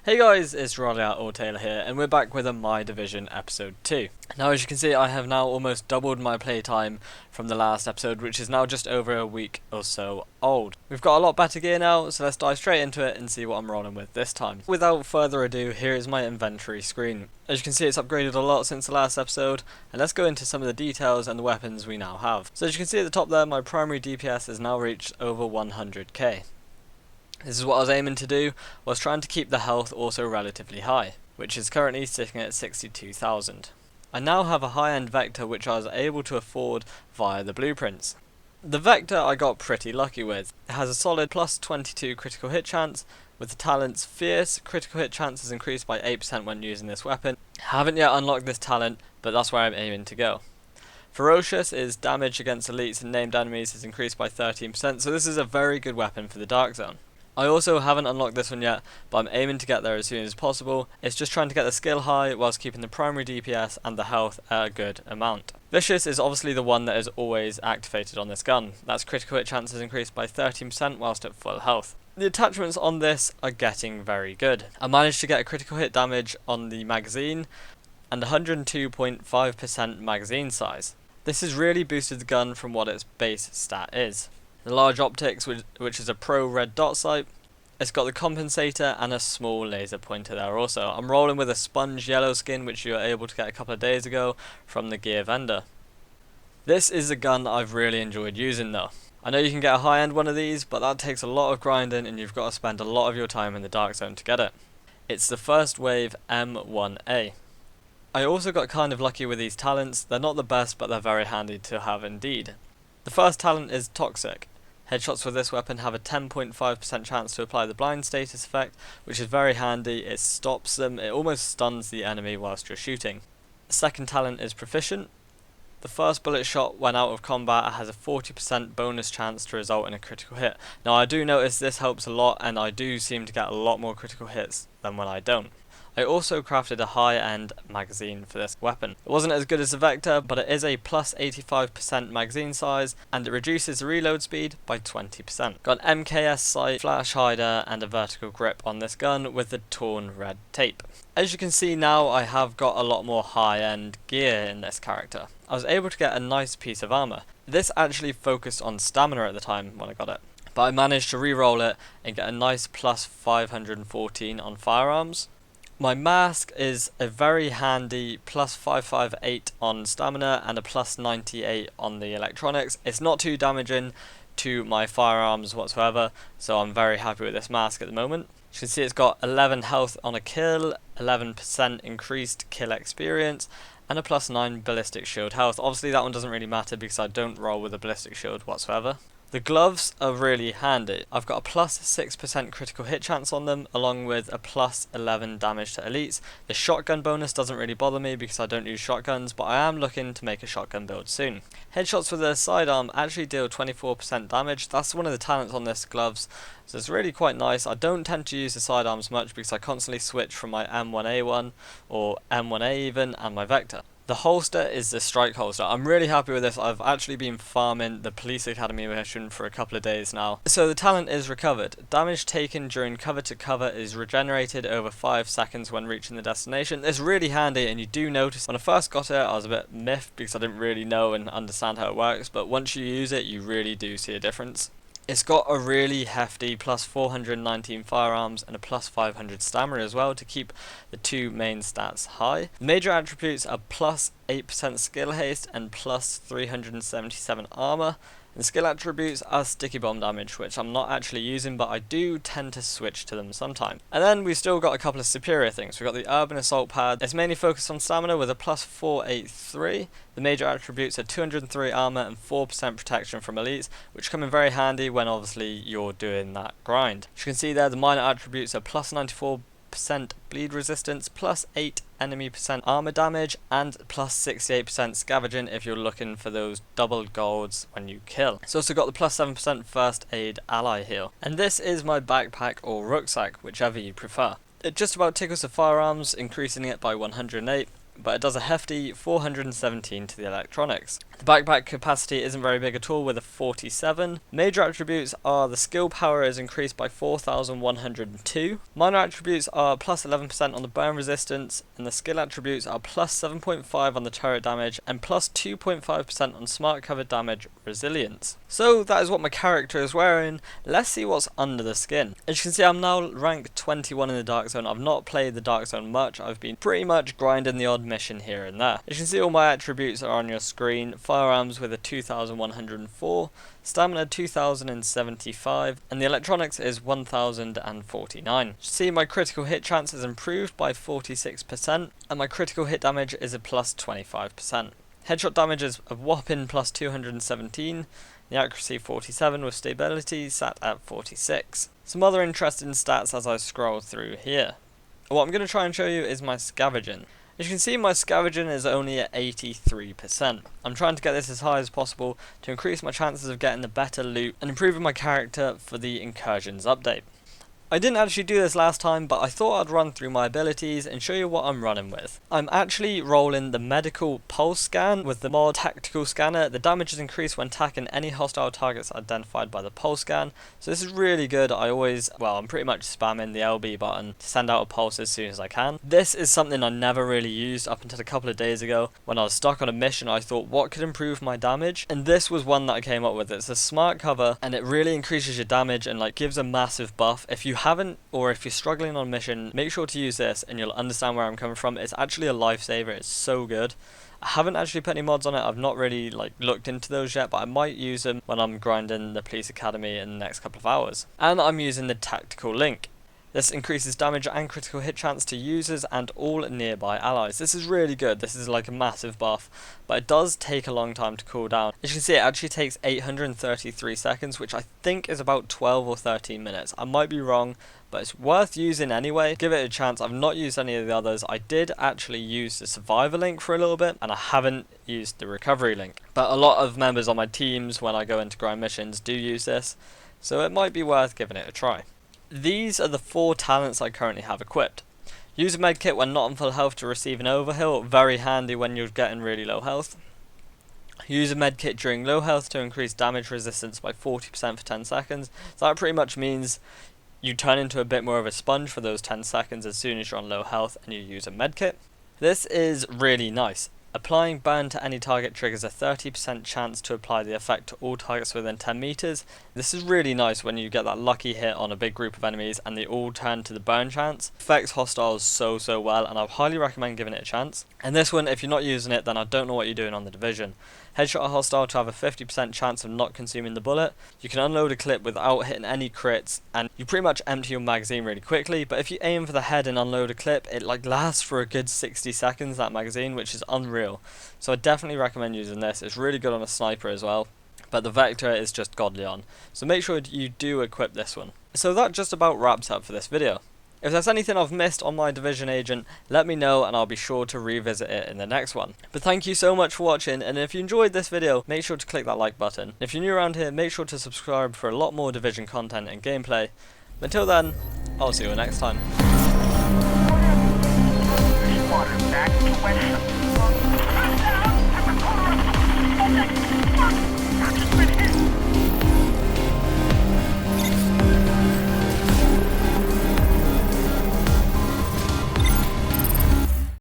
Hey guys, it's Rolia or Taylor here, and we're back with a My Division episode 2. Now, as you can see, I have now almost doubled my playtime from the last episode, which is now just over a week or so old. We've got a lot better gear now, so let's dive straight into it and see what I'm rolling with this time. Without further ado, here is my inventory screen. As you can see, it's upgraded a lot since the last episode, and let's go into some of the details and the weapons we now have. So as you can see at the top there, my primary DPS has now reached over 100k. This is what I was aiming to do, was trying to keep the health also relatively high, which is currently sitting at 62,000. I now have a high-end Vector which I was able to afford via the blueprints. The Vector I got pretty lucky with. It has a solid plus 22 critical hit chance, with the talents Fierce, critical hit chance is increased by 8% when using this weapon. Haven't yet unlocked this talent, but that's where I'm aiming to go. Ferocious is damage against elites and named enemies is increased by 13%, so this is a very good weapon for the Dark Zone. I also haven't unlocked this one yet, but I'm aiming to get there as soon as possible. It's just trying to get the skill high whilst keeping the primary DPS and the health at a good amount. Vicious is obviously the one that is always activated on this gun. That's critical hit chances increased by 13% whilst at full health. The attachments on this are getting very good. I managed to get a critical hit damage on the magazine and 102.5% magazine size. This has really boosted the gun from what its base stat is. The large optics, which is a pro red dot sight. It's got the compensator and a small laser pointer there also. I'm rolling with a sponge yellow skin which you were able to get a couple of days ago from the gear vendor. This is a gun that I've really enjoyed using though. I know you can get a high end one of these, but that takes a lot of grinding and you've got to spend a lot of your time in the Dark Zone to get it. It's the first wave M1A. I also got kind of lucky with these talents. They're not the best, but they're very handy to have indeed. The first talent is Toxic. Headshots with this weapon have a 10.5% chance to apply the blind status effect, which is very handy. It stops them, it almost stuns the enemy whilst you're shooting. The second talent is Proficient. The first bullet shot when out of combat has a 40% bonus chance to result in a critical hit. Now I do notice this helps a lot, and I do seem to get a lot more critical hits than when I don't. I also crafted a high-end magazine for this weapon. It wasn't as good as the Vector, but it is a plus 85% magazine size, and it reduces the reload speed by 20%. Got an MKS sight, flash hider, and a vertical grip on this gun with the torn red tape. As you can see now, I have got a lot more high-end gear in this character. I was able to get a nice piece of armor. This actually focused on stamina at the time when I got it, but I managed to re-roll it and get a nice plus 514 on firearms. My mask is a very handy plus 558 on stamina and a plus 98 on the electronics. It's not too damaging to my firearms whatsoever, so I'm very happy with this mask at the moment. You can see it's got 11 health on a kill, 11% increased kill experience, and a plus 9 ballistic shield health. Obviously that one doesn't really matter because I don't roll with a ballistic shield whatsoever. The gloves are really handy. I've got a plus 6% critical hit chance on them, along with a plus 11 damage to elites. The shotgun bonus doesn't really bother me because I don't use shotguns, but I am looking to make a shotgun build soon. Headshots with the sidearm actually deal 24% damage. That's one of the talents on this gloves, so it's really quite nice. I don't tend to use the sidearms much because I constantly switch from my M1A1 or M1A even and my Vector. The holster is the strike holster. I'm really happy with this. I've actually been farming the Police Academy mission for a couple of days now. So the talent is Recovered. Damage taken during cover to cover is regenerated over 5 seconds when reaching the destination. It's really handy, and you do notice when I first got it I was a bit miffed because I didn't really know and understand how it works, but once you use it you really do see a difference. It's got a really hefty plus 419 firearms and a plus 500 stamina as well to keep the two main stats high. Major attributes are plus 8% skill haste and plus 377 armor. And skill attributes are sticky bomb damage, which I'm not actually using, but I do tend to switch to them sometimes. And then we've still got a couple of superior things. We've got the Urban Assault Pad. It's mainly focused on stamina with a plus 483. The major attributes are 203 armor and 4% protection from elites, which come in very handy when obviously you're doing that grind. As you can see there, the minor attributes are plus 94% bleed resistance, plus 8 enemy percent armor damage, and plus 68% scavenging if you're looking for those double golds when you kill. It's also got the plus 7% first aid ally heal. And this is my backpack or rucksack, whichever you prefer. It just about tickles the firearms, increasing it by 108. but it does a hefty 417 to the electronics. The backpack capacity isn't very big at all with a 47. Major attributes are the skill power is increased by 4102. Minor attributes are plus 11% on the burn resistance, and the skill attributes are plus 7.5 on the turret damage and plus 2.5% on smart cover damage resilience. So that is what my character is wearing. Let's see what's under the skin. As you can see, I'm now ranked 21 in the Dark Zone. I've not played the Dark Zone much. I've been pretty much grinding the odd mission here and there. As you can see, all my attributes are on your screen. Firearms with a 2104, stamina 2075, and the electronics is 1049. See, my critical hit chance is improved by 46%, and my critical hit damage is a plus 25%. Headshot damage is a whopping plus 217, the accuracy 47 with stability sat at 46. Some other interesting stats as I scroll through here. What I'm going to try and show you is my scavenging. As you can see, my scavenging is only at 83%. I'm trying to get this as high as possible to increase my chances of getting the better loot and improving my character for the Incursions update. I didn't actually do this last time, but I thought I'd run through my abilities and show you what I'm running with. I'm actually rolling the medical pulse scan with the mod tactical scanner. The damage is increased when attacking any hostile targets identified by the pulse scan. So this is really good. I'm pretty much spamming the LB button to send out a pulse as soon as I can. This is something I never really used up until a couple of days ago. When I was stuck on a mission, I thought, what could improve my damage? And this was one that I came up with. It's a smart cover, and it really increases your damage and gives a massive buff. If you haven't, or if you're struggling on mission, make sure to use this and you'll understand where I'm coming from. It's actually a lifesaver. It's so good. I haven't actually put any mods on it. I've not really looked into those yet, but I might use them when I'm grinding the police academy in the next couple of hours. And I'm using the tactical link. This increases damage and critical hit chance to users and all nearby allies. This is really good. This is a massive buff, but it does take a long time to cool down. As you can see, it actually takes 833 seconds, which I think is about 12 or 13 minutes. I might be wrong, but it's worth using anyway. Give it a chance. I've not used any of the others. I did actually use the survivor link for a little bit, and I haven't used the recovery link. But a lot of members on my teams, when I go into grind missions, do use this, so it might be worth giving it a try. These are the 4 talents I currently have equipped. Use a medkit when not on full health to receive an overheal, very handy when you're getting really low health. Use a medkit during low health to increase damage resistance by 40% for 10 seconds. So that pretty much means you turn into a bit more of a sponge for those 10 seconds as soon as you're on low health and you use a medkit. This is really nice. Applying burn to any target triggers a 30% chance to apply the effect to all targets within 10 meters. This is really nice when you get that lucky hit on a big group of enemies and they all turn to the burn chance. Affects hostiles so well, and I highly recommend giving it a chance. And this one, if you're not using it, then I don't know what you're doing on the Division. Headshot a hostile to have a 50% chance of not consuming the bullet. You can unload a clip without hitting any crits, and you pretty much empty your magazine really quickly, but if you aim for the head and unload a clip, it lasts for a good 60 seconds, that magazine, which is unreal. So I definitely recommend using this. It's really good on a sniper as well, but the Vector is just godly on. So make sure you do equip this one. So that just about wraps up for this video. If there's anything I've missed on my Division agent, let me know and I'll be sure to revisit it in the next one. But thank you so much for watching, and if you enjoyed this video, make sure to click that like button. If you're new around here, make sure to subscribe for a lot more Division content and gameplay. Until then, I'll see you next time. Back to West.